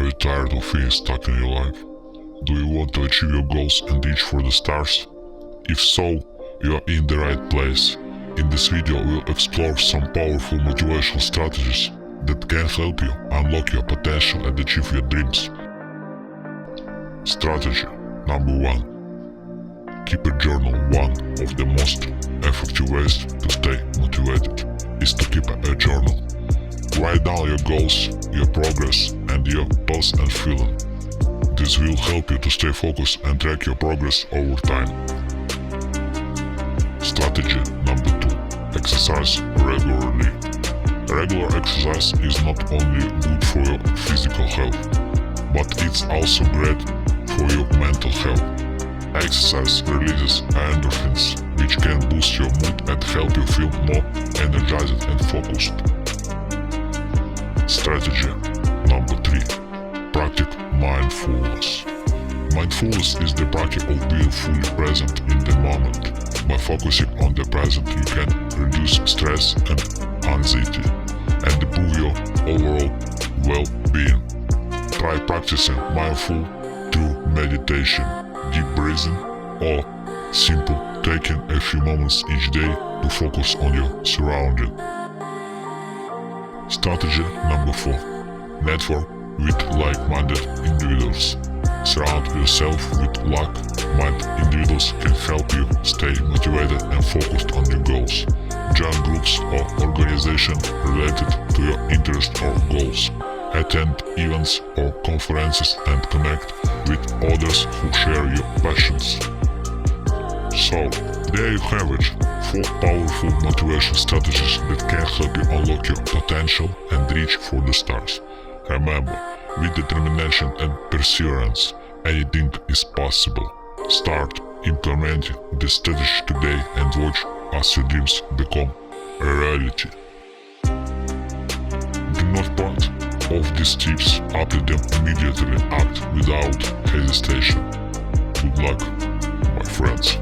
Are you tired of feeling stuck in your life? Do you want to achieve your goals and reach for the stars? If so, you are in the right place. In this video, we'll explore some powerful motivational strategies that can help you unlock your potential and achieve your dreams. Strategy number 1. Keep a journal. One of the most effective ways to stay motivated is to keep a journal. Write down your goals, your progress, and your thoughts and feelings. This will help you to stay focused and track your progress over time. Strategy number 2. Exercise regularly. Regular exercise is not only good for your physical health, but it's also great for your mental health. Exercise releases endorphins, which can boost your mood and help you feel more energized and focused. Strategy number 3. Practice mindfulness. Mindfulness is the practice of being fully present in the moment. By focusing on the present, you can reduce stress and anxiety and improve your overall well-being. Try practicing mindful through meditation, deep breathing, or simple taking a few moments each day to focus on your surroundings. Strategy number 4. Network with like-minded individuals. Surround yourself with like-minded individuals can help you stay motivated and focused on your goals. Join groups or organizations related to your interests or goals. Attend events or conferences and connect with others who share your passions. So, there you have it, 4 powerful motivation strategies that can help you unlock your potential and reach for the stars. Remember, with determination and perseverance, anything is possible. Start implementing this strategy today and watch as your dreams become a reality. Do not part of these tips, apply them immediately and act without hesitation. Good luck, my friends.